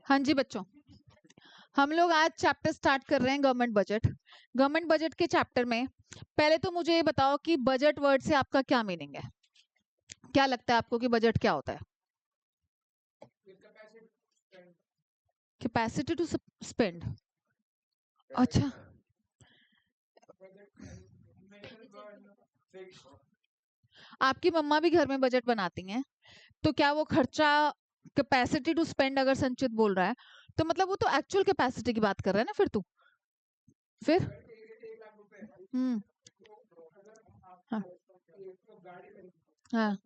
हाँ जी बच्चों, हम लोग आज चैप्टर स्टार्ट कर रहे हैं गवर्नमेंट बजट। गवर्नमेंट बजट के चैप्टर में पहले तो मुझे ये बताओ कि बजट वर्ड से आपका क्या मीनिंग है। क्या लगता है आपको कि बजट क्या होता है? Capacity to spend. अच्छा, आपकी मम्मा भी घर में बजट बनाती हैं, तो क्या वो खर्चा कैपेसिटी टू स्पेंड अगर संचित बोल रहा है तो मतलब वो तो एक्चुअल कैपेसिटी की बात कर रहा है ना फिर तू। फिर हम्म हाँ हाँ,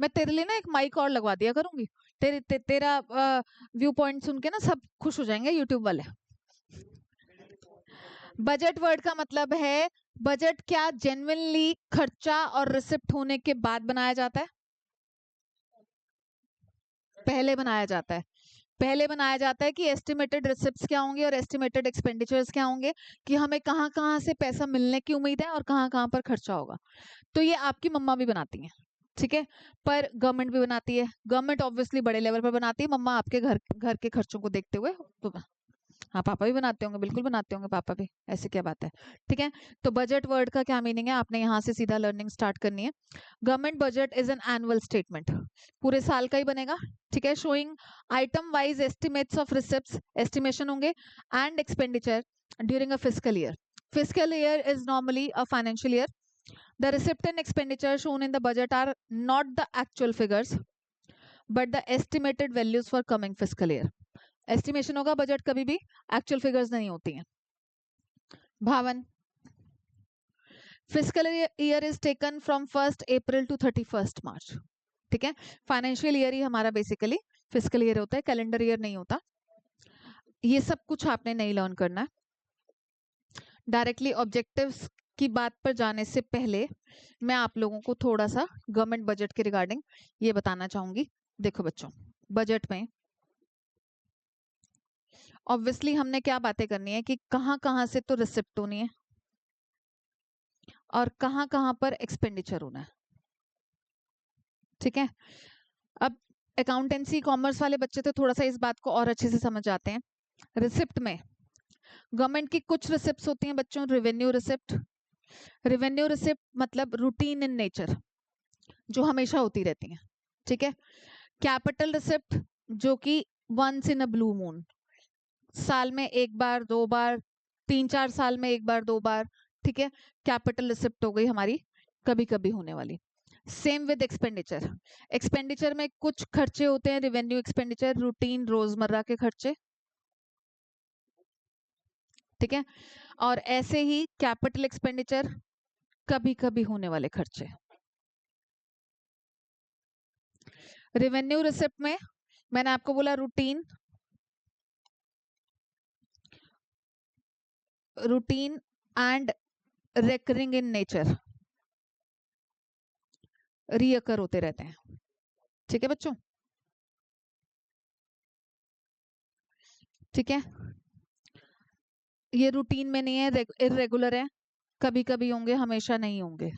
मैं तेरे लिए ना एक माइक और लगवा दिया करूंगी। तेरा व्यू पॉइंट सुन के ना सब खुश हो जाएंगे यूट्यूब वाले। बजट वर्ड का मतलब है, बजट क्या जेन्युइनली खर्चा और रिसिप्ट होने के बाद बनाया जाता है? पहले बनाया जाता है। पहले बनाया जाता है कि एस्टिमेटेड रिसिप्ट्स क्या होंगे और एस्टिमेटेड एक्सपेंडिचर्स क्या होंगे, कि हमें कहाँ कहाँ से पैसा मिलने की उम्मीद है और कहाँ कहाँ पर खर्चा होगा। तो ये आपकी मम्मा भी बनाती हैं, ठीक है, पर गवर्नमेंट भी बनाती है। गवर्नमेंट ऑब्वियसली बड़े लेवल पर बनाती है, मम्मा आपके घर घर के खर्चों को देखते हुए तो हाँ पापा भी बनाते होंगे, बिल्कुल बनाते होंगे पापा भी, ऐसे क्या बात है। ठीक है, तो बजट वर्ड का क्या मीनिंग है आपने यहाँ से सीधा लर्निंग स्टार्ट करनी है। Government budget is an annual statement, पूरे साल का ही बनेगा। ठीक है, showing item wise estimates of receipts, estimation होंगे, and expenditure during a fiscal year. Fiscal year is normally a financial year. The receipt and expenditure shown in the budget are not the actual figures, but the estimated values for coming fiscal year. Estimation होगा, budget कभी भी actual figures नहीं होती हैं। Bhavan, fiscal year is taken from 1st April to 31st March. ठीक है, financial year ही हमारा basically physical year होता है, कैलेंडर ईयर नहीं होता। ये सब कुछ आपने नहीं लर्न करना है। डायरेक्टली ऑब्जेक्टिव्स की बात पर जाने से पहले मैं आप लोगों को थोड़ा सा गवर्नमेंट बजट के रिगार्डिंग ये बताना चाहूंगी। देखो बच्चों, बजट में ऑब्वियसली हमने क्या बातें करनी है कि कहाँ कहाँ से तो रिसिप्ट होनी है और कहाँ कहाँ पर एक्सपेंडिचर होना है। ठीक है, अब अकाउंटेंसी कॉमर्स वाले बच्चे तो थोड़ा सा इस बात को और अच्छे से समझ जाते हैं। रिसिप्ट में गवर्नमेंट की कुछ रिसिप्ट होती हैं बच्चों, रेवेन्यू रिसिप्ट। रेवेन्यू रिसिप्ट मतलब रूटीन इन नेचर, जो हमेशा होती रहती हैं। ठीक है, कैपिटल रिसिप्ट जो कि once in a blue moon, साल में एक बार दो बार, 3-4 साल में एक बार दो बार। ठीक है, कैपिटल रिसिप्ट हो गई हमारी कभी कभी होने वाली। सेम विद एक्सपेंडिचर, एक्सपेंडिचर में कुछ खर्चे होते हैं रेवेन्यू एक्सपेंडिचर, रूटीन रोजमर्रा के खर्चे। ठीक है, और ऐसे ही कैपिटल एक्सपेंडिचर कभी कभी होने वाले खर्चे। रेवेन्यू रिसिप्ट में मैंने आपको बोला routine, routine and recurring in nature, reoccur होते रहते हैं। ठीक है बच्चों, ठीक है, ये रूटीन में नहीं है, इरेगुलर है, कभी कभी होंगे, हमेशा नहीं होंगे।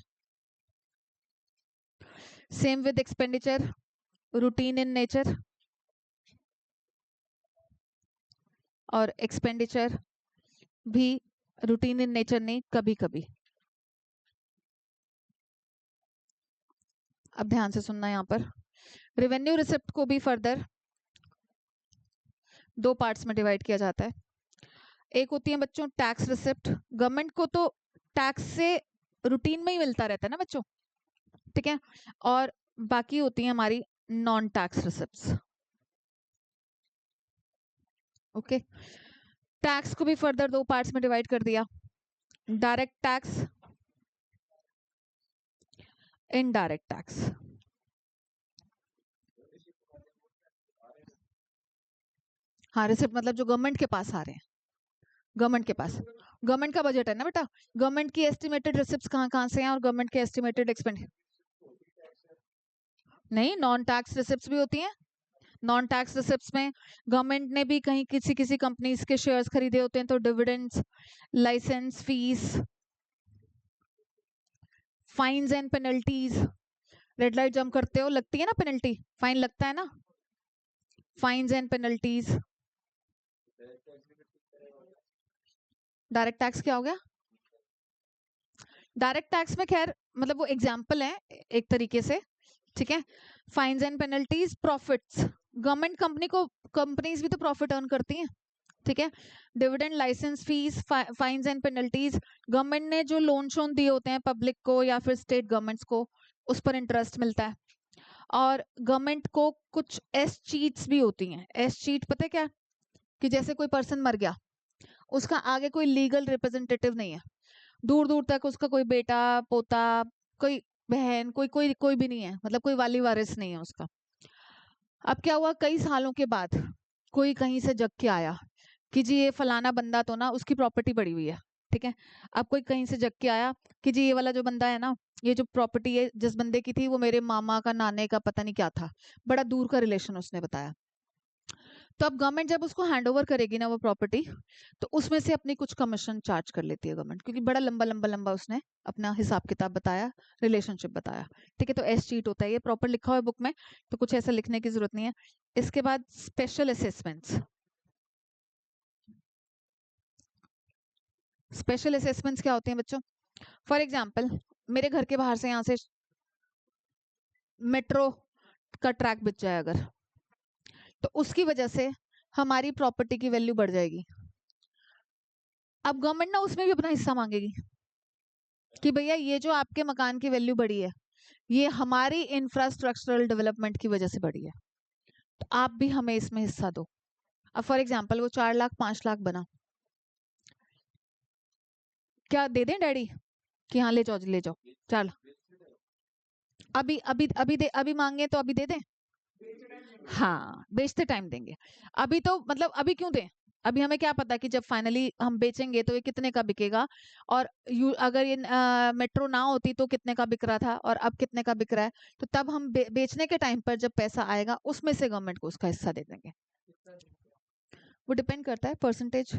Same with expenditure, routine in nature और एक्सपेंडिचर भी रूटीन इन नेचर नहीं, कभी कभी। अब ध्यान से सुनना, यहाँ पर रेवेन्यू रिसिप्ट को भी फर्दर दो पार्ट्स में डिवाइड किया जाता है। एक होती है बच्चों टैक्स रिसिप्ट, गवर्नमेंट को तो टैक्स से रूटीन में ही मिलता रहता है ना बच्चों। ठीक है, और बाकी होती है हमारी non tax receipts. Okay, tax को भी फर्दर दो पार्ट्स में डिवाइड कर दिया, डायरेक्ट टैक्स, इनडायरेक्ट टैक्स। हाँ, रिसिप्ट मतलब जो गवर्नमेंट के पास आ रहे हैं, गवर्नमेंट के पास, गवर्नमेंट का बजट है ना बेटा, गवर्नमेंट की एस्टिमेटेड रिसिप्ट्स कहाँ कहाँ से हैं और गवर्नमेंट के एस्टिमेटेड एक्सपेंड नहीं, नॉन टैक्स रिसिप्ट्स भी होती हैं। नॉन टैक्स रिसिप्ट्स में गवर्नमेंट ने भी कहीं किसी किसी कंपनीज के शेयर्स खरीदे होते हैं तो dividends, licence fees, fines and penalties, red light jump करते हो, लगती है ना पेनल्टी, फाइन लगता है ना, fines and penalties. Direct tax क्या हो गया? डायरेक्ट टैक्स में खैर मतलब वो एग्जाम्पल है एक तरीके से, ठीक है। Fines and penalties, profits, government companies भी तो प्रॉफिट अर्न करती हैं, ठीक है। Dividend, licence fees, fines and penalties, government ने जो लोन शोन दिए होते हैं पब्लिक को या फिर स्टेट गवर्नमेंट्स को, उस पर इंटरेस्ट मिलता है। और गवर्नमेंट को कुछ एस चीट्स भी होती हैं। एस चीट पता है क्या? कि जैसे कोई पर्सन मर गया, उसका आगे कोई लीगल रिप्रेजेंटेटिव नहीं है, दूर दूर तक उसका कोई बेटा पोता, कोई बहन, कोई कोई कोई भी नहीं है, मतलब कोई वाली वारिस नहीं है उसका। अब क्या हुआ, कई सालों के बाद कोई कहीं से जग के आया कि जी ये फलाना बंदा तो ना, उसकी प्रॉपर्टी पड़ी हुई है, ठीक है। अब कोई कहीं से जग के आया कि जी ये वाला जो बंदा है ना, ये जो प्रॉपर्टी है जिस बंदे की थी, वो मेरे मामा का, नाने का, पता नहीं क्या था, बड़ा दूर का रिलेशन उसने बताया। तो अब गवर्नमेंट जब उसको हैंड ओवर करेगी ना वो प्रॉपर्टी, तो उसमें से अपनी कुछ कमीशन चार्ज कर लेती है गवर्नमेंट, क्योंकि बड़ा लंबा लंबा लंबा उसने अपना हिसाब किताब बताया, रिलेशनशिप बताया, ठीक है। तो एस चीट होता है, ये प्रॉपर लिखा हुआ है बुक में, तो कुछ ऐसा लिखने की जरूरत नहीं है। इसके बाद स्पेशल असेसमेंट्स। स्पेशल असेसमेंट्स क्या होती हैं बच्चों? फॉर एग्जाम्पल, मेरे घर के बाहर से यहाँ से मेट्रो का ट्रैक बिक जाए अगर, तो उसकी वजह से हमारी प्रॉपर्टी की वैल्यू बढ़ जाएगी। अब गवर्नमेंट ना उसमें भी अपना हिस्सा मांगेगी कि भैया ये जो आपके मकान की वैल्यू बढ़ी है, ये हमारी इंफ्रास्ट्रक्चरल डेवलपमेंट की वजह से बढ़ी है, तो आप भी हमें इसमें हिस्सा दो। अब फॉर एग्जाम्पल वो 4 लाख 5 लाख बना, क्या दे दें डैडी कि हाँ ले जाओ ले जाओ, चल अभी अभी अभी दे, अभी मांगे तो अभी दे दें? हाँ, बेचते टाइम देंगे। अभी तो मतलब अभी क्यों दें? अभी हमें क्या पता कि जब फाइनली हम बेचेंगे तो ये कितने का बिकेगा, और अगर ये मेट्रो ना होती तो कितने का बिक रहा था और अब कितने का बिक रहा है, तो तब हम बेचने के टाइम पर जब पैसा आएगा उसमें से गवर्नमेंट को उसका हिस्सा दे देंगे। वो डिपेंड करता है परसेंटेज,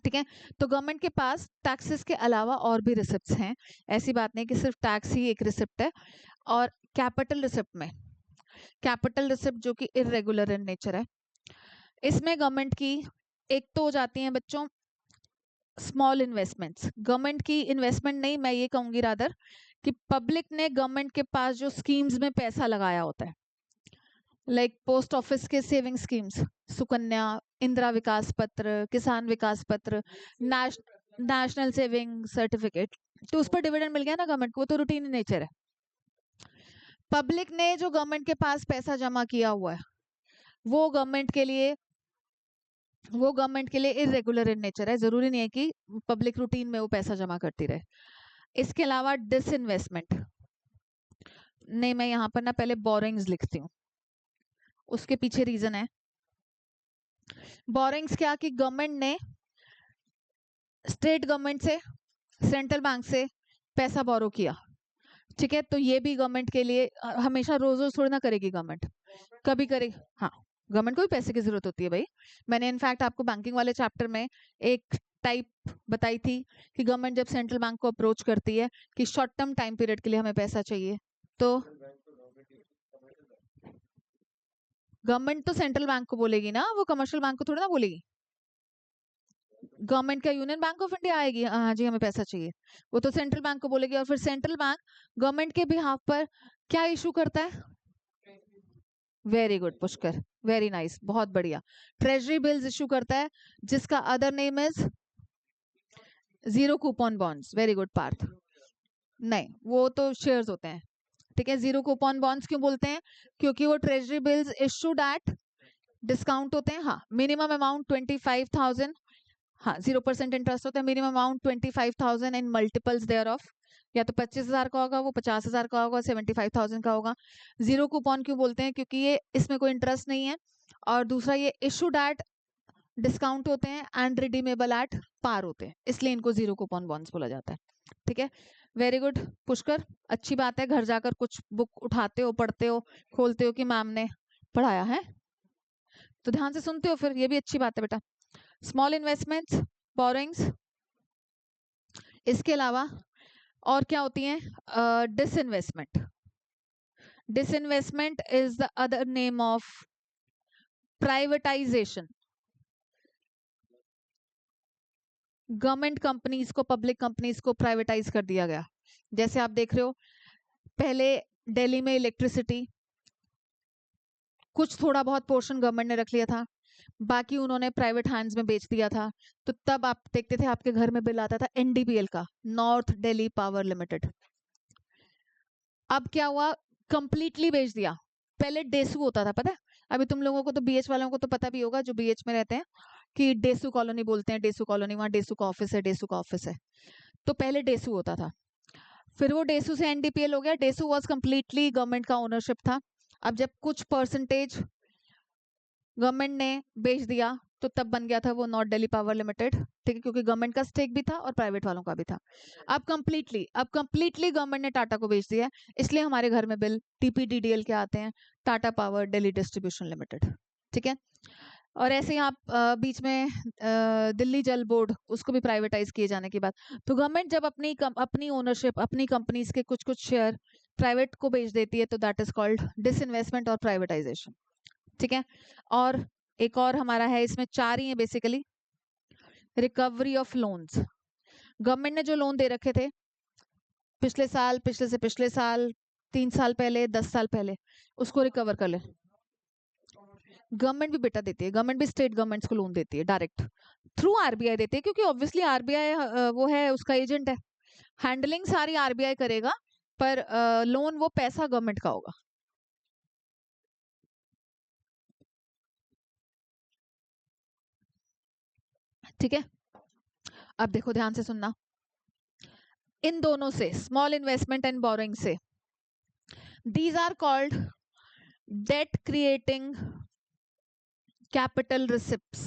ठीक है। तो गवर्नमेंट के पास टैक्सेस के अलावा और भी रिसिप्ट्स हैं, ऐसी बात नहीं कि सिर्फ टैक्स ही एक रिसिप्ट है। और कैपिटल रिसिप्ट में, कैपिटल रिसिप्ट जो कि इरेगुलर इन नेचर है, इसमें गवर्नमेंट की एक तो हो जाती हैं बच्चों स्मॉल इन्वेस्टमेंट्स। गवर्नमेंट की इन्वेस्टमेंट नहीं, मैं ये कहूंगी रादर कि पब्लिक ने गवर्नमेंट के पास जो स्कीम्स में पैसा लगाया होता है, लाइक पोस्ट ऑफिस के सेविंग स्कीम्स, सुकन्या, इंदिरा विकास पत्र, किसान विकास पत्र, नेशनल सेविंग सर्टिफिकेट, तो उस पर डिविडेंड मिल गया ना गवर्नमेंट को, वो तो रूटीन इन नेचर है। पब्लिक ने जो गवर्नमेंट के पास पैसा जमा किया हुआ है, वो गवर्नमेंट के लिए इरेगुलर इन नेचर है, जरूरी नहीं है कि पब्लिक रूटीन में वो पैसा जमा करती रहे। इसके अलावा डिसइन्वेस्टमेंट नहीं, मैं यहाँ पर ना पहले बोरिंग्स लिखती हूँ, उसके पीछे रीजन है। बोरिंग्स क्या कि गवर्नमेंट ने स्टेट गवर्नमेंट से, सेंट्रल बैंक से पैसा बोरो किया, ठीक है। तो ये भी गवर्नमेंट के लिए हमेशा रोज रोज थोड़ी ना करेगी गवर्नमेंट, कभी करेगी। हाँ, गवर्नमेंट को भी पैसे की जरूरत होती है भाई। मैंने इनफैक्ट आपको बैंकिंग वाले चैप्टर में एक टाइप बताई थी कि गवर्नमेंट जब सेंट्रल बैंक को अप्रोच करती है कि शॉर्ट टर्म टाइम पीरियड के लिए हमें पैसा चाहिए, तो गवर्नमेंट तो सेंट्रल बैंक को बोलेगी ना, वो कमर्शियल बैंक को थोड़ी ना बोलेगी। गवर्नमेंट का यूनियन बैंक ऑफ इंडिया आएगी, हाँ जी हमें पैसा चाहिए, वो तो सेंट्रल बैंक को बोलेगी, और फिर सेंट्रल बैंक गवर्नमेंट के बिहाफ पर क्या इशू करता है? Very good Pushkar, very nice, बहुत बढ़िया। ट्रेजरी बिल्स इशू करता है, जिसका other name is zero coupon bonds. Very good Parth. नहीं, वो तो शेयर्स होते हैं, ठीक है। जीरो कूपन बॉन्ड्स क्यों बोलते हैं? क्योंकि वो treasury bills issued at discount होते हैं। हाँ, मिनिमम अमाउंट 25,000, हाँ 0% इंटरेस्ट होता है, minimum amount 25,000 in multiples thereof, या तो 25,000 का होगा, वो 50,000 का होगा, 75,000 का होगा। जीरो कूपन क्यों बोलते हैं? क्योंकि ये इसमें कोई इंटरेस्ट नहीं है, और दूसरा ये इशूड एट डिस्काउंट होते हैं एंड रिडीमेबल एट पार होते हैं, इसलिए इनको जीरो कूपन बॉन्ड्स बोला जाता है, ठीक है। वेरी गुड पुष्कर, अच्छी बात है, घर जाकर कुछ बुक उठाते हो, पढ़ते हो, खोलते हो कि मैम ने पढ़ाया है, तो ध्यान से सुनते हो, फिर ये भी अच्छी बात है बेटा। स्मॉल इन्वेस्टमेंट्स, बोरिंग्स, इसके अलावा और क्या होती हैं? Disinvestment, disinvestment is the other name of privatisation. Government companies को, पब्लिक कंपनीज को प्राइवेटाइज कर दिया गया। जैसे आप देख रहे हो, पहले दिल्ली में इलेक्ट्रिसिटी कुछ थोड़ा बहुत पोर्शन गवर्नमेंट ने रख लिया था, बाकी उन्होंने प्राइवेट हैंड्स में बेच दिया था। तो तब आप देखते थे आपके घर में बिल आता था एनडीपीएल का, नॉर्थ दिल्ली पावर लिमिटेड। अब क्या हुआ, कंप्लीटली बेच दिया। पहले डेसू होता था, पता है? अभी तुम लोगों को तो बीएच वालों को तो पता भी होगा, जो बीएच में रहते हैं, कि डेसू कॉलोनी बोलते हैं, डेसू कॉलोनी, वहां डेसू का ऑफिस है, डेसू का ऑफिस है। तो पहले डेसू होता था, फिर वो डेसू से एनडीपीएल हो गया। डेसू वाज कंप्लीटली गवर्नमेंट का ओनरशिप था। अब जब कुछ परसेंटेज गवर्नमेंट ने बेच दिया तो तब बन गया था वो नॉर्थ दिल्ली पावर लिमिटेड, ठीक है, क्योंकि गवर्नमेंट का स्टेक भी था और प्राइवेट वालों का भी था। अब कंप्लीटली गवर्नमेंट ने टाटा को बेच दिया, इसलिए हमारे घर में बिल टीपीडीडीएल के आते हैं, Tata power Delhi distribution limited, ठीक है। और ऐसे ही आप बीच में दिल्ली जल बोर्ड, उसको भी प्राइवेटाइज किए जाने के बाद, तो गवर्नमेंट जब अपनी ओनरशिप, अपनी कंपनीज के कुछ कुछ शेयर प्राइवेट को बेच देती है, तो दैट इज कॉल्ड डिसइन्वेस्टमेंट और प्राइवेटाइजेशन, ठीक है। और एक और हमारा है, इसमें 4 ही है basically. Recovery of loans, government ने जो लोन दे रखे थे पिछले साल, पिछले से पिछले साल, 3 साल पहले, 10 साल पहले, उसको रिकवर कर ले। गवर्नमेंट भी बेटा देती है, गवर्नमेंट भी स्टेट गवर्नमेंट्स को लोन देती है डायरेक्ट, थ्रू आरबीआई देती है, क्योंकि ऑब्वियसली आरबीआई वो है, उसका एजेंट है, हैंडलिंग सारी आरबीआई करेगा, पर लोन वो पैसा गवर्नमेंट का होगा। ठीक है, अब देखो ध्यान से सुनना, इन दोनों से, स्मॉल इन्वेस्टमेंट एंड बोरोइंग से, these are called debt creating capital receipts.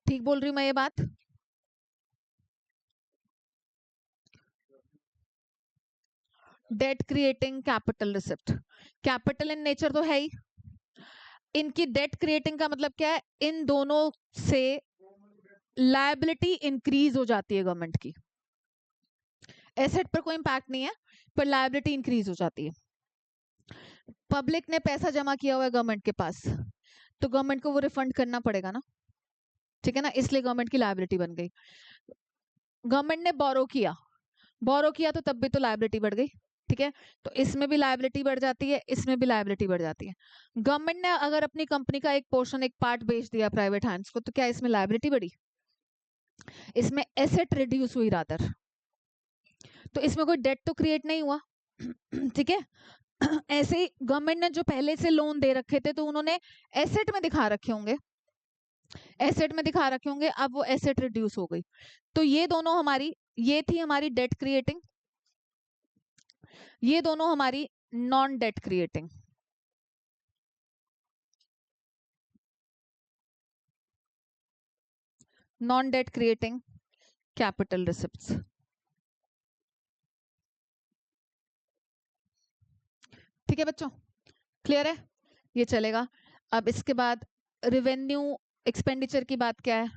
ठीक बोल रही हूं मैं ये बात? Debt creating capital receipt, capital in nature तो है ही, इनकी डेट क्रिएटिंग का मतलब क्या है, इन दोनों से लायबिलिटी इंक्रीज हो जाती है गवर्नमेंट की। एसेट पर कोई इंपैक्ट नहीं है, पर लायबिलिटी इंक्रीज हो जाती है। पब्लिक ने पैसा जमा किया हुआ है गवर्नमेंट के पास, तो गवर्नमेंट को वो रिफंड करना पड़ेगा ना, ठीक है ना, इसलिए गवर्नमेंट की लायबिलिटी बन गई। गवर्नमेंट ने बोरो किया तो तब भी तो लायबिलिटी बढ़ गई, ठीक है। तो इसमें भी लायबिलिटी बढ़ जाती है, इसमें भी लायबिलिटी बढ़ जाती है। गवर्नमेंट ने अगर अपनी कंपनी का एक पोर्शन, एक पार्ट बेच दिया प्राइवेट हैंड्स को, तो क्या इसमें लायबिलिटी बढ़ी? इसमें एसेट रिड्यूस हुई रादर, तो इसमें कोई डेट तो क्रिएट नहीं हुआ, ठीक है। ऐसे ही गवर्नमेंट ने जो पहले से लोन दे रखे थे, तो उन्होंने एसेट में दिखा रखे होंगे, अब वो एसेट रिड्यूस हो गई। तो ये दोनों हमारी, ये थी हमारी डेट क्रिएटिंग, ये दोनों हमारी non debt creating. Non debt creating capital receipts, ठीक है बच्चों, क्लियर है? ये चलेगा। अब इसके बाद रेवेन्यू एक्सपेंडिचर की बात क्या है?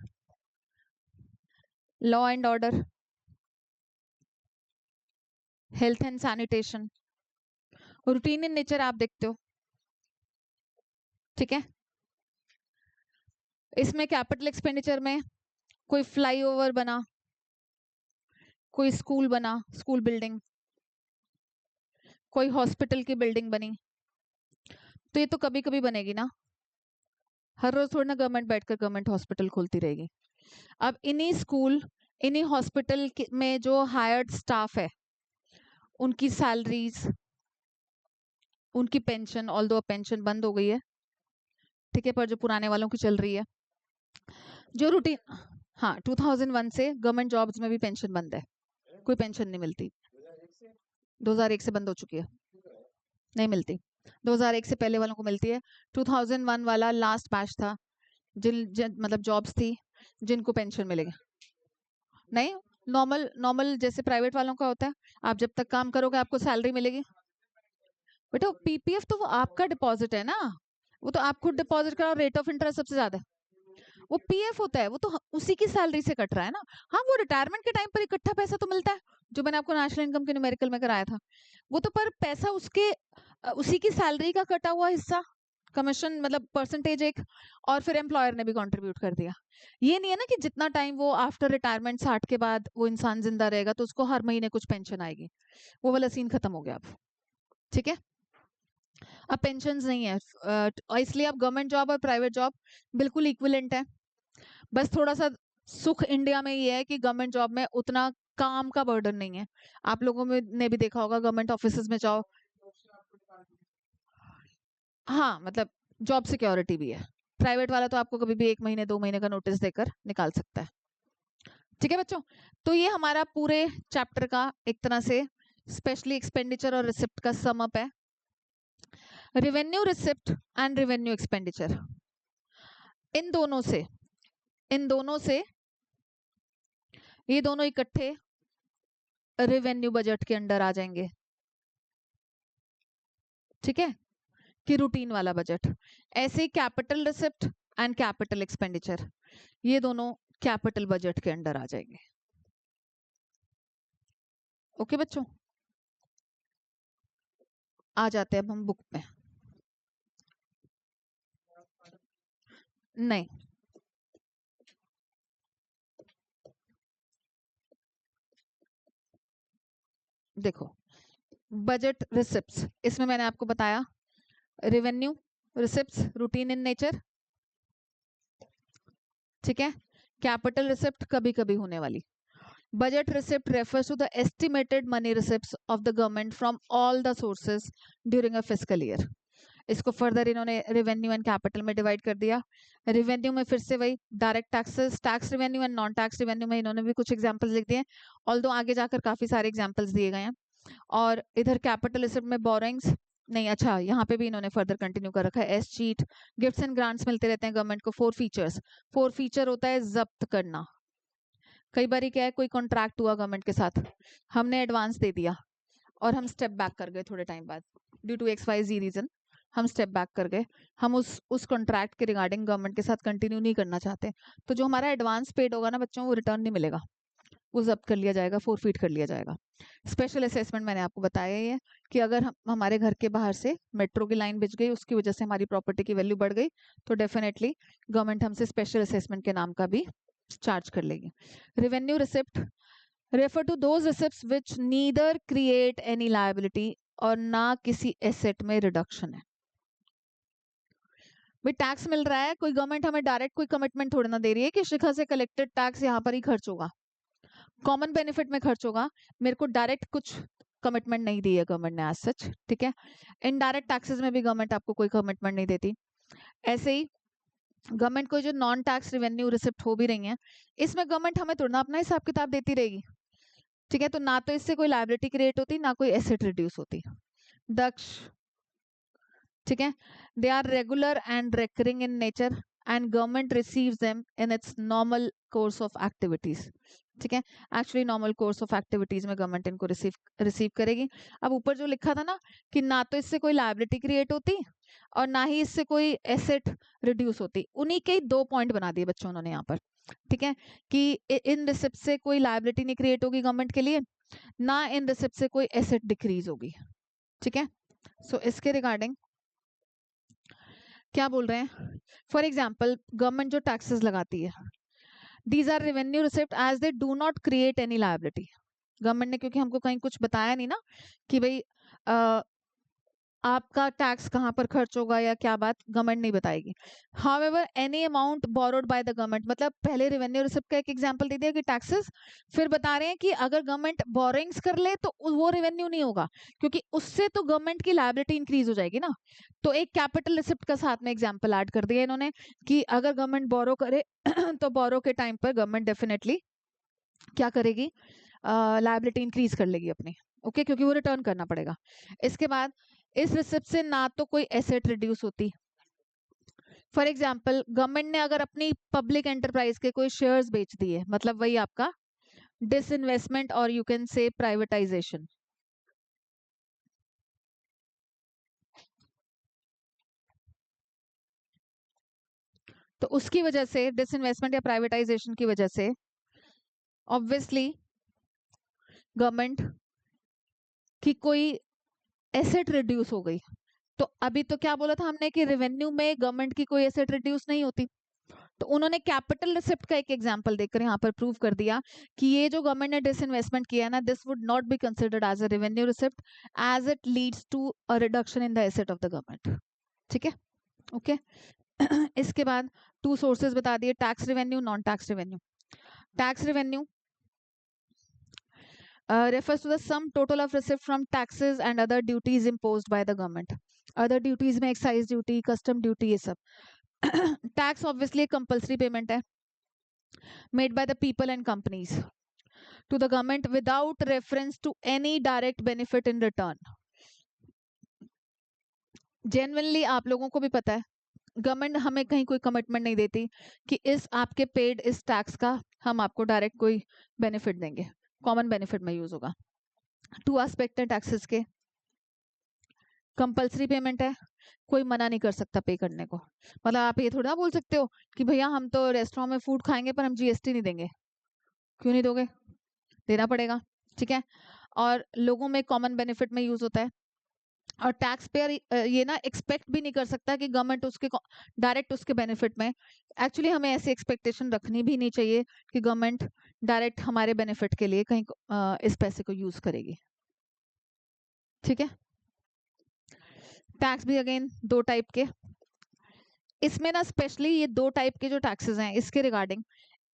Law and order, health and sanitation, routine in nature आप देखते हो, ठीक है। इसमें कैपिटल एक्सपेंडिचर में कोई फ्लाईओवर बना, कोई स्कूल बना, स्कूल बिल्डिंग, कोई हॉस्पिटल की बिल्डिंग बनी, तो ये तो कभी कभी बनेगी ना, हर रोज थोड़ी ना गवर्नमेंट बैठकर गवर्नमेंट हॉस्पिटल खोलती रहेगी। अब इन्हीं स्कूल, इन्हीं हॉस्पिटल में जो हायर्ड स्टाफ है, उनकी सैलरीज, उनकी पेंशन, ऑल्दो पेंशन बंद हो गई है, ठीक है, पर जो पुराने वालों की चल रही है, जो रूटीन, हाँ 2001 से गवर्नमेंट जॉब्स में भी पेंशन बंद है, कोई पेंशन नहीं मिलती। 2001 से बंद हो चुकी है, नहीं मिलती। 2001 से पहले वालों को मिलती है। 2001 वाला लास्ट बैच था, जिन मतलब जॉब्स थी जिनको पेंशन मिलेगी। नहीं, नॉर्मल जैसे प्राइवेट वालों का होता है, आप जब तक काम करोगे आपको सैलरी मिलेगी। बेटा पीपीएफ तो वो आपका डिपॉजिट है ना, वो तो आप खुद डिपॉजिट कराओ, रेट ऑफ इंटरेस्ट सबसे ज्यादा है। वो पीएफ होता है, वो तो उसी की सैलरी से कट रहा है ना। हाँ, वो रिटायरमेंट के टाइम पर इकट्ठा पैसा तो मिलता है, जो मैंने आपको नेशनल इनकम के न्यूमेरिकल में कराया था, वो तो पर पैसा उसके उसी की सैलरी का कटा हुआ हिस्सा, कमीशन मतलब परसेंटेज एक, और फिर एम्प्लॉयर ने भी कंट्रीब्यूट कर दिया। ये नहीं है ना कि जितना टाइम वो आफ्टर रिटायरमेंट 60 के बाद वो इंसान जिंदा रहेगा तो उसको हर महीने कुछ पेंशन आएगी, वो वाला सीन खत्म हो गया अब। ठीक है, अब पेंशन नहीं है, इसलिए अब गवर्नमेंट जॉब और प्राइवेट जॉब बिल्कुल इक्विवेलेंट है। बस थोड़ा सा सुख इंडिया में ये है कि गवर्नमेंट जॉब में उतना काम का बर्डन नहीं है। आप लोगों में ने भी देखा होगा, गवर्नमेंट ऑफिसेज में जाओ, हाँ मतलब जॉब सिक्योरिटी भी है। प्राइवेट वाला तो आपको कभी भी 1 महीने 2 महीने का नोटिस देकर निकाल सकता है। ठीक है बच्चों, तो ये हमारा पूरे चैप्टर का एक तरह से स्पेशली एक्सपेंडिचर और रिसिप्ट का सम अप है। Revenue receipt and revenue expenditure, इन दोनों से ये दोनों इकट्ठे रेवेन्यू बजट के अंडर आ जाएंगे। ठीक है, कि रूटीन वाला बजट। ऐसे ही capital receipt and capital expenditure, ये दोनों कैपिटल बजट के अंडर आ जाएंगे। ओके बच्चों, आ जाते हैं अब हम बुक में। नहीं, देखो बजट रिसिप्ट्स, इसमें मैंने आपको बताया revenue receipts routine in nature. ठीक है, कैपिटल रिसिप्ट कभी कभी होने वाली। Budget receipt refers to the estimated money receipts of the government from all the sources during a fiscal year. इसको फर्दर इन्होंने रेवेन्यू एंड कैपिटल में डिवाइड कर दिया। रेवेन्यू में फिर से वही direct taxes, tax revenue and non tax revenue में इन्होंने भी कुछ एग्जांपल्स लिख दिए, ऑल्दो आगे जाकर काफी सारे एग्जांपल्स दिए गए हैं। और इधर कैपिटल रिसिप्ट में बोरोइंग्स नहीं, अच्छा यहाँ पे भी इन्होंने फर्दर कंटिन्यू कर रखा है। S cheat, gifts and grants मिलते रहते हैं गवर्नमेंट को। 4 फीचर्स, 4 फीचर होता है जब्त करना। कई बार क्या है, कोई कॉन्ट्रैक्ट हुआ गवर्नमेंट के साथ, हमने एडवांस दे दिया और हम स्टेप बैक कर गए थोड़े टाइम बाद, ड्यू टू XYZ रीजन हम स्टेप बैक कर गए, हम उस कॉन्ट्रैक्ट के रिगार्डिंग गवर्नमेंट के साथ कंटिन्यू नहीं करना चाहते, तो जो हमारा एडवांस पेड होगा ना बच्चों, वो रिटर्न नहीं मिलेगा, वो जब्त कर लिया जाएगा, फोरफीट कर लिया जाएगा। स्पेशल असेसमेंट मैंने आपको बताया ही है कि अगर हमारे घर के बाहर से मेट्रो की लाइन बिछ गई, उसकी वजह से हमारी प्रॉपर्टी की वैल्यू बढ़ गई, तो डेफिनेटली गवर्नमेंट हमसे स्पेशल असेसमेंट के नाम का भी चार्ज कर लेगी। Revenue receipt refer to those receipts which neither create any liability, और ना किसी एसेट में रिडक्शन है। भाई टैक्स मिल रहा है, कोई गवर्नमेंट हमें डायरेक्ट कोई कमिटमेंट थोड़ी ना दे रही है कि शिखा से कलेक्टेड टैक्स यहाँ पर ही खर्च होगा, कॉमन बेनिफिट में खर्च होगा, मेरे को डायरेक्ट कुछ कमिटमेंट नहीं दी है गवर्नमेंट ने एज सच। ठीक है, इनडायरेक्ट टैक्सेस में भी गवर्नमेंट आपको कोई कमिटमेंट नहीं देती। ऐसे ही गवर्नमेंट को जो नॉन टैक्स रेवेन्यू रिसिप्ट हो भी रही है, इसमें गवर्नमेंट हमें थोड़ा ना अपना हिसाब किताब देती रहेगी। ठीक है, तो ना तो इससे कोई लायबिलिटी क्रिएट होती, ना कोई एसेट रिड्यूस होती। दक्ष, ठीक है, they are regular and recurring in nature and government receives them in its normal course of activities. ठीक है, actually normal course of activities में गवर्नमेंट इनको रिसीव करेगी। अब ऊपर जो लिखा था ना कि ना तो इससे कोई लायबिलिटी क्रिएट होती और ना ही इससे कोई एसेट रिड्यूस होती, उन्हीं के 2 पॉइंट बना दिए बच्चों उन्होंने यहाँ पर। ठीक है, कि इन रिसिप्ट से कोई लायबिलिटी नहीं क्रिएट होगी गवर्नमेंट के लिए, ना इन रिसिप्ट से कोई एसेट डिक्रीज होगी। ठीक है, सो इसके रिगार्डिंग क्या बोल रहे हैं, फॉर एग्जाम्पल गवर्नमेंट जो टैक्सेस लगाती है, these are revenue receipt as they do not create any liability. Government ने क्योंकि हमको कहीं कुछ बताया नहीं ना कि भाई आपका टैक्स कहाँ पर खर्च होगा या क्या बात, गवर्नमेंट नहीं बताएगी। However any amount borrowed by the government, मतलब पहले रेवेन्यू रिसिप्ट का एक एग्जांपल दे दिया कि टैक्सेस, फिर बता रहे हैं कि अगर गवर्नमेंट बोरिंग्स कर ले तो वो रेवेन्यू नहीं होगा, क्योंकि उससे तो गवर्नमेंट की लायबिलिटी इंक्रीज हो जाएगी ना। तो एक कैपिटल रिसिप्ट का साथ में एग्जाम्पल ऐड कर दिया इन्होंने कि अगर गवर्नमेंट बोरो करे तो बोरो के टाइम पर गवर्नमेंट डेफिनेटली क्या करेगी, लायबिलिटी इंक्रीज कर लेगी अपनी। ओके, क्योंकि वो रिटर्न करना पड़ेगा। इसके बाद इस रिसिप्ट से ना तो कोई एसेट रिड्यूस होती, फॉर एग्जाम्पल गवर्नमेंट ने अगर अपनी पब्लिक एंटरप्राइज के कोई शेयर्स बेच दिए, मतलब वही आपका डिसइन्वेस्टमेंट और यू कैन से प्राइवेटाइजेशन। तो उसकी वजह से डिसइन्वेस्टमेंट या प्राइवेटाइजेशन की वजह से ऑब्वियसली गवर्नमेंट की कोई एसेट रिड्यूस हो गई। तो अभी तो क्या बोला था हमने कि रेवेन्यू में गवर्नमेंट की कोई एसेट रिड्यूस नहीं होती, तो उन्होंने कैपिटल रिसिप्ट का एक एग्जांपल देकर यहाँ पर प्रूव कर दिया कि ये जो गवर्नमेंट ने डिसइन्वेस्टमेंट किया है ना, this would not be considered as a revenue receipt as it leads to a reduction in the asset of the government. ठीक है, ओके। इसके बाद टू सोर्सेज बता दिए, tax revenue, non tax revenue. Tax revenue refers to the sum total of receipt from taxes and other duties imposed by the government. Other duties में excise duty, custom duty, ये सब। Tax obviously compulsory payment है made by the people and companies to the government without reference to any direct benefit in return. Genuinely आप लोगों को भी पता है गवर्नमेंट हमें कहीं कोई कमिटमेंट नहीं देती कि इस आपके पेड इस टैक्स का हम आपको डायरेक्ट कोई बेनिफिट देंगे, कॉमन बेनिफिट में यूज होगा। टू एस्पेक्ट है टैक्सेस के, कंपल्सरी पेमेंट है, कोई मना नहीं कर सकता पे करने को। मतलब आप ये थोड़ा बोल सकते हो कि भैया हम तो रेस्टोरेंट में फूड खाएंगे पर हम जीएसटी नहीं देंगे। क्यों नहीं दोगे, देना पड़ेगा। ठीक है, और लोगों में कॉमन बेनिफिट में यूज होता है। और टैक्स पेयर ये ना एक्सपेक्ट भी नहीं कर सकता कि गवर्नमेंट उसके डायरेक्ट उसके बेनिफिट में, एक्चुअली हमें ऐसी एक्सपेक्टेशन रखनी भी नहीं चाहिए कि गवर्नमेंट डायरेक्ट हमारे बेनिफिट के लिए कहीं इस पैसे को यूज करेगी। ठीक है, टैक्स भी अगेन दो टाइप के, इसमें ना स्पेशली ये दो टाइप के जो टैक्सेस हैं इसके रिगार्डिंग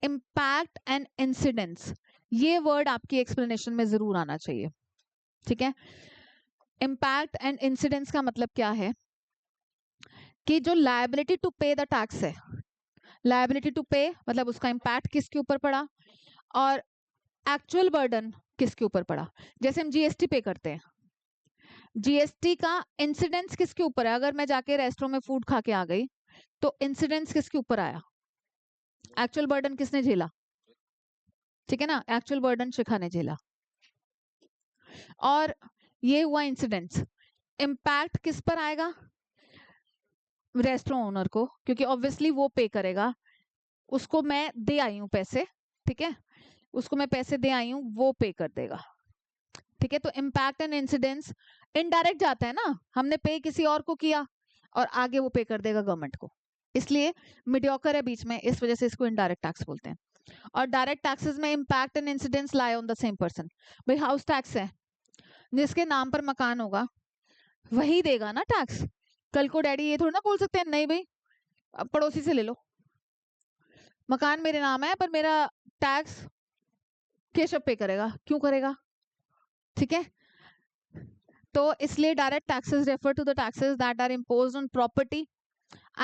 इम्पैक्ट एंड इंसिडेंट्स, ये वर्ड आपकी एक्सप्लेनेशन में जरूर आना चाहिए। ठीक है, इम्पैक्ट एंड इंसिडेंट्स का मतलब क्या है कि जो लायबिलिटी टू पे द टैक्स है, लायबिलिटी टू पे मतलब उसका इम्पैक्ट किसके ऊपर पड़ा और एक्चुअल बर्डन किसके ऊपर पड़ा। जैसे हम जीएसटी पे करते हैं, जीएसटी का इंसिडेंस किसके ऊपर है, अगर मैं जाके रेस्टोरेंट में फूड खा के आ गई तो इंसिडेंस किसके ऊपर आया, एक्चुअल बर्डन किसने झेला। ठीक है ना, एक्चुअल बर्डन शिखा ने झेला। और ये हुआ इंसिडेंस, इम्पैक्ट किस पर आएगा, रेस्टोरेंट ओनर को, क्योंकि ऑब्वियसली वो पे करेगा, उसको मैं दे आई हूँ पैसे। ठीक है, उसको मैं पैसे दे आई हूँ, वो पे कर देगा। ठीक है, तो इम्पैक्ट एंड इंसिडेंस इनडायरेक्ट जाता है ना, हमने पे किसी और को किया और आगे वो पे कर देगा गवर्नमेंट को, इसलिए मीडियोकर है बीच में, इस वजह से इसको इनडायरेक्ट टैक्स बोलते हैं। और डायरेक्ट टैक्सेस में impact and incidence lie on the same person. भाई हाउस टैक्स है, जिसके नाम पर मकान होगा वही देगा ना टैक्स। कल को डैडी ये थोड़ा ना बोल सकते हैं नहीं भाई पड़ोसी से ले लो, मकान मेरे नाम है पर मेरा टैक्स केशव पे करेगा, क्यों करेगा। ठीक है, तो इसलिए direct taxes refer to the taxes that are imposed on property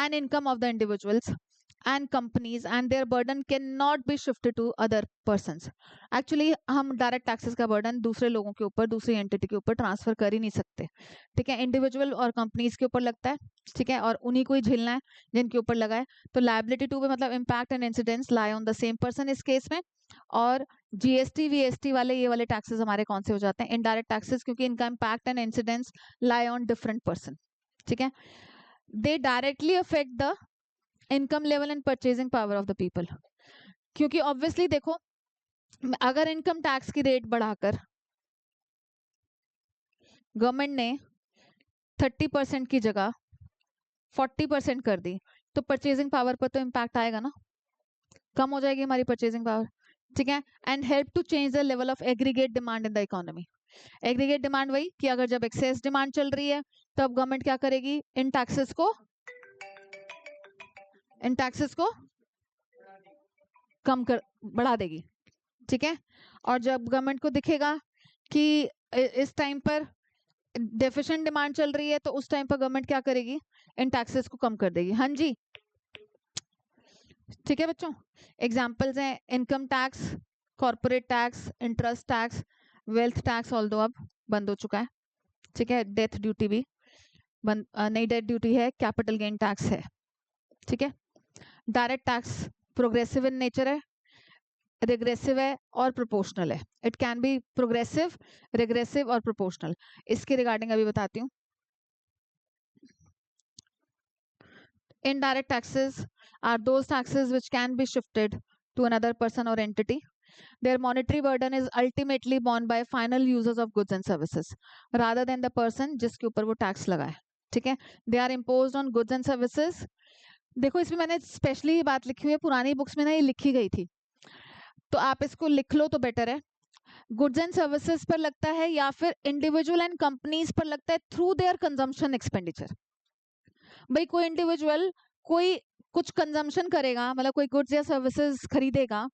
and income of the individuals and companies and their burden cannot be shifted to other persons. Actually हम डायरेक्ट टैक्सेस का बर्डन दूसरे लोगों के ऊपर, दूसरी entity के ऊपर transfer कर ही नहीं सकते। ठीक है, इंडिविजुअल और कंपनीज के ऊपर लगता है। ठीक है, और उन्हीं को ही झेलना है जिनके ऊपर लगा है। तो लायबिलिटी टू पे मतलब impact and incidents lie on the same person इस केस में। और जीएसटी वीएसटी वाले ये वाले टैक्सेस हमारे कौन से हो जाते हैं, इनडायरेक्ट टैक्सेस, क्योंकि इनका impact and incidents lie on different person. ठीक है, they directly affect the income level and purchasing power of the people। क्योंकि ऑब्वियसली देखो अगर इनकम टैक्स की रेट बढ़ाकर गवर्नमेंट ने 30% की जगह 40% कर दी तो परचेजिंग पावर पर तो इम्पैक्ट आएगा ना, कम हो जाएगी हमारी परचेजिंग पावर। ठीक है, and help to change the level of aggregate demand in the economy. Aggregate demand वही कि अगर जब एक्सेस डिमांड चल रही है तब गवर्नमेंट क्या करेगी, इन टैक्सेस को कम कर बढ़ा देगी। ठीक है, और जब गवर्नमेंट को दिखेगा कि इस टाइम पर डेफिशिएंट डिमांड चल रही है तो उस टाइम पर गवर्नमेंट क्या करेगी, इन टैक्सेस को कम कर देगी। हाँ जी, ठीक है बच्चों, एग्जांपल्स हैं income tax, corporate tax, interest tax, wealth tax all दो अब बंद हो चुका है। ठीक है, डेथ ड्यूटी भी बंद, नई डेथ ड्यूटी है, कैपिटल गेन टैक्स है। ठीक है, direct tax progressive in nature है, रिग्रेसिव है और प्रोपोर्शनल है। It can be progressive, regressive और प्रोपोर्शनल। इसके रिगार्डिंग अभी बताती हूँ। Indirect taxes are those taxes which can be shifted to another person or entity. Their monetary burden is ultimately borne by final users of goods and services rather than the person जिसके ऊपर वो tax लगा है. ठीक है. They are imposed on goods and services. देखो इसमें मैंने स्पेशली ये बात लिखी हुई है, पुरानी बुक्स में ना ये लिखी गई थी, तो आप इसको लिख लो तो बेटर है. गुड्स एंड सर्विसेज पर लगता है या फिर इंडिविजुअल एंड कंपनीज पर लगता है थ्रू देयर कंजम्पशन एक्सपेंडिचर. भाई कोई इंडिविजुअल कोई कुछ कंजम्पशन करेगा, मतलब कोई गुड्स या सर्विसेज खरीदेगा,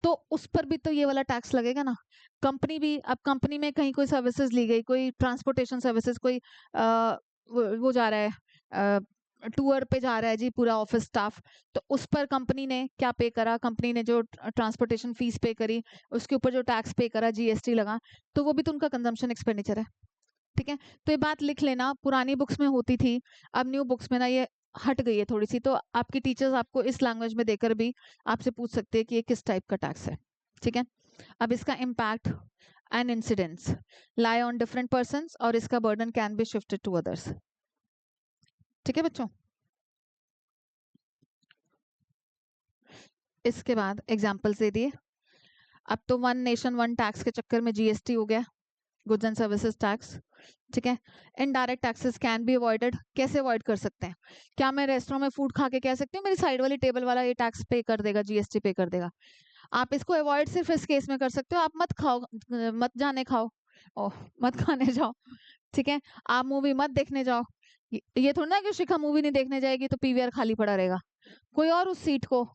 तो उस पर भी तो ये वाला टैक्स लगेगा ना. कंपनी भी, अब कंपनी में कहीं कोई सर्विसेज ली गई, कोई ट्रांसपोर्टेशन सर्विसेज, कोई वो जा रहा है टूर पे जा रहा है जी पूरा ऑफिस स्टाफ, तो उस पर कंपनी ने क्या पे करा, कंपनी ने जो ट्रांसपोर्टेशन फीस पे करी उसके ऊपर जो टैक्स पे करा, जीएसटी लगा, तो वो भी तो उनका कंजम्पशन एक्सपेंडिचर है. ठीक है. तो ये बात लिख लेना, पुरानी बुक्स में होती थी, अब न्यू बुक्स में ना ये हट गई है थोड़ी सी, तो आपकी टीचर्स आपको इस लैंग्वेज में देकर भी आपसे पूछ सकते हैं कि ये किस टाइप का टैक्स है. ठीक है. अब इसका impact and incidence lie on different persons और इसका burden can be shifted to others. ठीक है बच्चों. इसके बाद एग्जाम्पल्स दे दिए. अब तो वन नेशन वन टैक्स के चक्कर में जीएसटी हो गया, गुड्स एंड सर्विसेज टैक्स. ठीक है. Indirect taxes can be avoided. कैसे अवॉइड कर सकते हैं? क्या मैं रेस्टोरेंट में फूड खा के कह सकती हूँ मेरी साइड वाली टेबल वाला ये टैक्स पे कर देगा, जीएसटी पे कर देगा? आप इसको अवॉइड सिर्फ इस केस में कर सकते हो, आप मत खाओ, मत जाने खाओ, ओह मत खाने जाओ. ठीक है. आप मूवी मत देखने जाओ. ये थोड़ा ना कि शिखा मूवी नहीं देखने जाएगी तो पीवीआर खाली पड़ा रहेगा, कोई और उस सीट को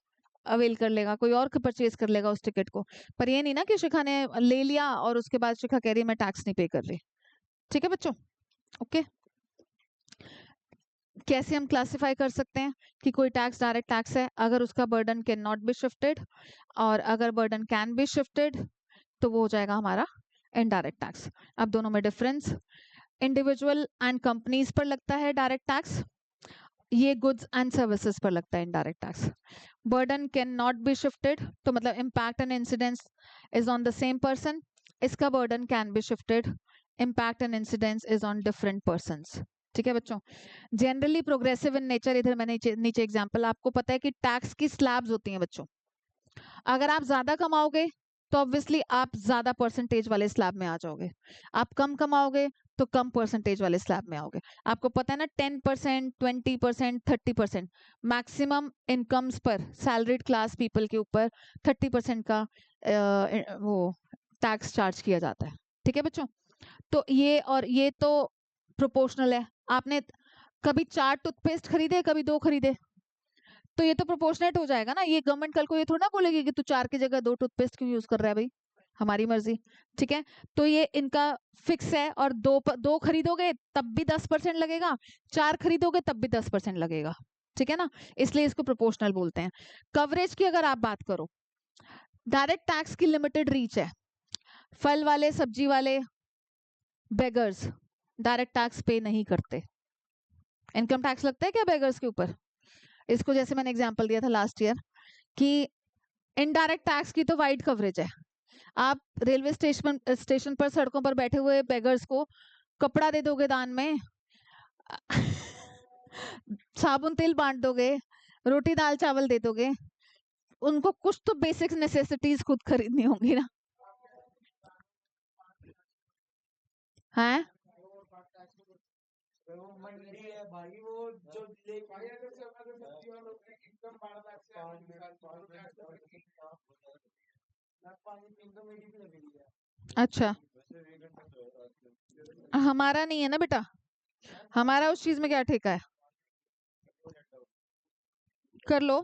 अवेल कर लेगा, कोई और परचेज कर लेगा उस टिकट को. पर ये नहीं ना कि शिखा ने ले लिया और उसके बाद शिखा कह रही है मैं टैक्स नहीं पे कर रही. ठीक है बच्चों. ओके. कैसे हम क्लासिफाई कर सकते हैं कि कोई टैक्स डायरेक्ट टैक्स है? अगर उसका burden can not be shifted, और अगर बर्डन कैन बी शिफ्टेड तो वो हो जाएगा हमारा इनडायरेक्ट टैक्स. अब दोनों में डिफरेंस, इंडिविजुअल एंड कंपनीज पर लगता है डायरेक्ट टैक्स, ये गुड्स एंड सर्विसेज पर लगता है indirect tax. Burden can not be shifted तो मतलब impact and incidence is on the same person. इसका burden can be shifted, impact and incidence is on different persons. ठीक है बच्चों. जनरली प्रोग्रेसिव इन नेचर, इधर मैंने नीचे एग्जांपल, आपको पता है कि टैक्स की स्लैब्स होती हैं बच्चों. अगर आप ज्यादा कमाओगे तो ऑब्वियसली आप ज्यादा परसेंटेज वाले स्लैब में आ जाओगे, आप कम कमाओगे तो कम परसेंटेज वाले स्लैब में आओगे. आपको पता है ना 10%, 20%, 30% मैक्सिमम इनकम्स पर सैलरीड क्लास पीपल के ऊपर 30% का वो टैक्स चार्ज किया जाता है. ठीक है बच्चों. तो ये और ये तो प्रोपोर्शनल है. आपने कभी 4 टूथपेस्ट खरीदे, कभी 2 खरीदे, तो ये तो प्रोपोर्शनेट हो जाएगा ना. ये गवर्नमेंट कल को ये थोड़ा ना बोलेगी कि तू 4 की जगह 2 टूथपेस्ट क्यों यूज कर रहा है, भाई हमारी मर्जी. ठीक है. तो ये इनका फिक्स है, और दो खरीदोगे तब भी 10% लगेगा, 4 खरीदोगे तब भी 10% लगेगा. ठीक है ना. इसलिए इसको प्रोपोर्शनल बोलते हैं. कवरेज की अगर आप बात करो, डायरेक्ट टैक्स की लिमिटेड रीच है. फल वाले, सब्जी वाले, बेगर्स डायरेक्ट टैक्स पे नहीं करते. इनकम टैक्स लगता है क्या बेगर्स के ऊपर? इसको जैसे मैंने एग्जांपल दिया था लास्ट ईयर कि इनडायरेक्ट टैक्स की तो वाइड कवरेज है. आप रेलवे स्टेशन पर सड़कों पर बैठे हुए बेगर्स को कपड़ा दे दोगे दान में, साबुन तेल बांट दोगे, रोटी दाल चावल दे दोगे, उनको कुछ तो बेसिक नेसेसिटीज खुद खरीदनी होंगी ना. हैं? अच्छा, हमारा नहीं है ना बेटा, हमारा उस चीज में क्या ठेका है? कर लो.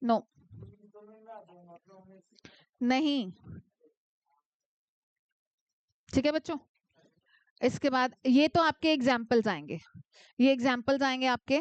नो, नहीं. ठीक है बच्चों. इसके बाद ये तो आपके एग्जाम्पल्स आएंगे, ये एग्जाम्पल्स आएंगे आपके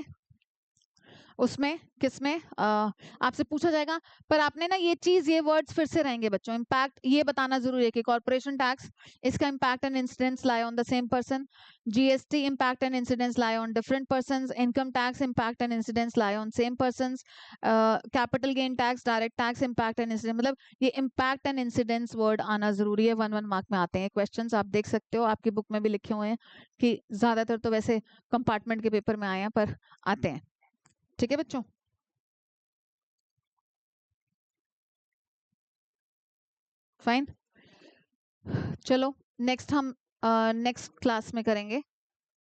उसमें किसमें आपसे पूछा जाएगा, पर आपने ना ये चीज, ये वर्ड्स फिर से रहेंगे बच्चों। इम्पैक्ट ये बताना जरूरी है कि कॉर्पोरेशन टैक्स, इसका impact and incidence lie on the same person. GST impact and incidence lie on different person. Income tax impact and incidence lie on same person. Capital gain tax, direct tax impact and incidence, मतलब ये impact and incidence word आना जरूरी है। 1 1 mark में आते हैं questions, आप देख सकते हो आपकी बुक में भी लिखे हुए हैं कि ज्यादातर तो वैसे कंपार्टमेंट के पेपर में आए हैं, पर आते हैं। ठीक है बच्चों, फाइन। चलो नेक्स्ट हम नेक्स्ट क्लास में करेंगे।